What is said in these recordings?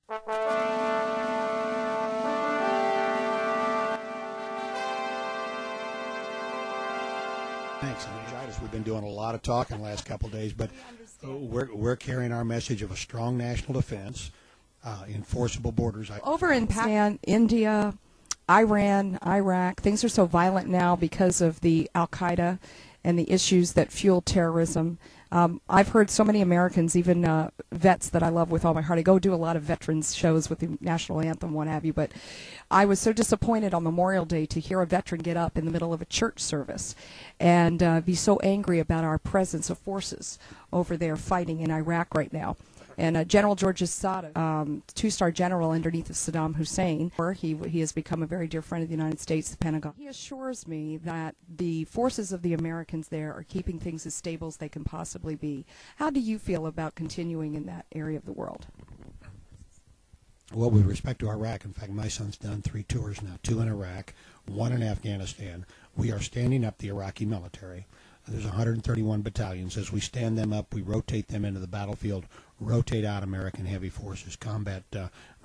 Thanks. We've been doing a lot of talking the last couple of days, but we're carrying our message of a strong national defense, enforceable borders. Over in Pakistan, India, Iran, Iraq, things are so violent now because of the Al-Qaeda and the issues that fuel terrorism. I've heard so many Americans, even vets that I love with all my heart. I go do a lot of veterans shows with the national anthem, what have you, but I was so disappointed on Memorial Day to hear a veteran get up in the middle of a church service and be so angry about our presence of forces over there fighting in Iraq right now. And General George Assad, two-star general underneath of Saddam Hussein, he has become a very dear friend of the United States, the Pentagon. He assures me that the forces of the Americans there are keeping things as stable as they can possibly be. How do you feel about continuing in that area of the world? Well, with respect to Iraq, in fact, my son's done 3 tours now, 2 in Iraq, 1 in Afghanistan. We are standing up the Iraqi military. There's 131 battalions. As we stand them up, we rotate them into the battlefield, rotate out American heavy forces, combat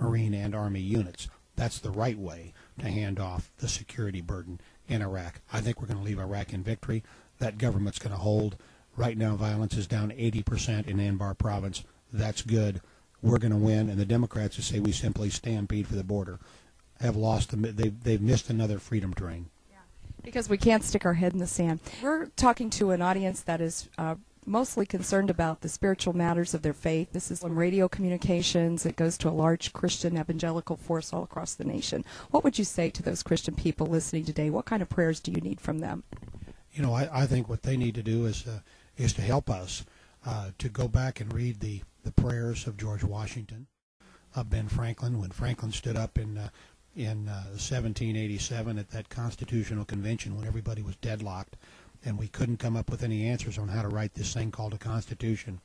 Marine and Army units. That's the right way to hand off the security burden in Iraq. I think we're going to leave Iraq in victory. That government's going to hold. Right now, violence is down 80% in Anbar province. That's good. We're going to win. And the Democrats who say we simply stampede for the border have lost. They've missed another freedom train. Because we can't stick our head in the sand. We're talking to an audience that is mostly concerned about the spiritual matters of their faith. This is on radio communications. It goes to a large Christian evangelical force all across the nation. What would you say to those Christian people listening today? What kind of prayers do you need from them? You know, I think what they need to do is to help us to go back and read the prayers of George Washington, Ben Franklin, when Franklin stood up in 1787 at that Constitutional Convention when everybody was deadlocked and we couldn't come up with any answers on how to write this thing called a Constitution.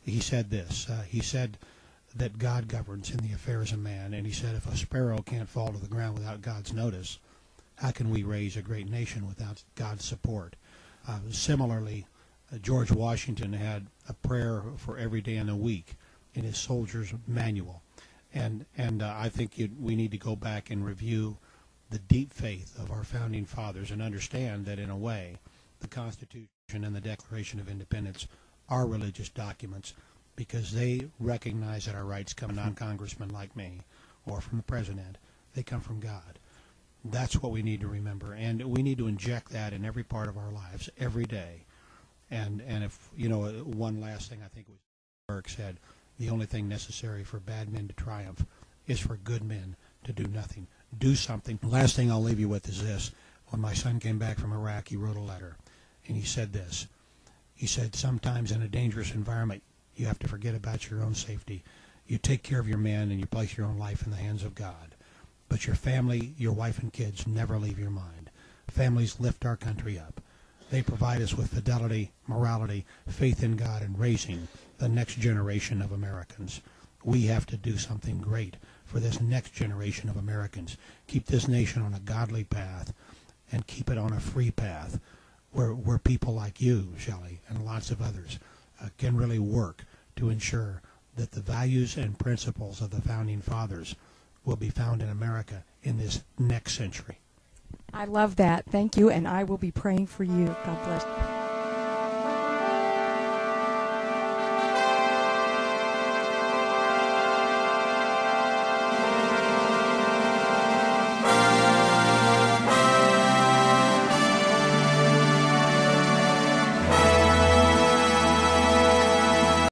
He said this. He said that God governs in the affairs of man, and he said if a sparrow can't fall to the ground without God's notice, how can we raise a great nation without God's support? Similarly, George Washington had a prayer for every day in the week in his soldier's manual. And I think we need to go back and review the deep faith of our founding fathers and understand that in a way the Constitution and the Declaration of Independence are religious documents because they recognize that our rights come from non-congressmen like me or from the president. They come from God. That's what we need to remember, and we need to inject that in every part of our lives every day. And if, you know, one last thing I think was Burke said, the only thing necessary for bad men to triumph is for good men to do nothing. Do something. The last thing I'll leave you with is this. When my son came back from Iraq, he wrote a letter, and he said this. He said, sometimes in a dangerous environment, you have to forget about your own safety. You take care of your men, and you place your own life in the hands of God. But your family, your wife and kids never leave your mind. Families lift our country up. They provide us with fidelity, morality, faith in God, and raising the next generation of Americans. We have to do something great for this next generation of Americans. Keep this nation on a godly path and keep it on a free path where people like you, Shelli, and lots of others can really work to ensure that the values and principles of the Founding Fathers will be found in America in this next century. I love that. Thank you, and I will be praying for you. God bless you.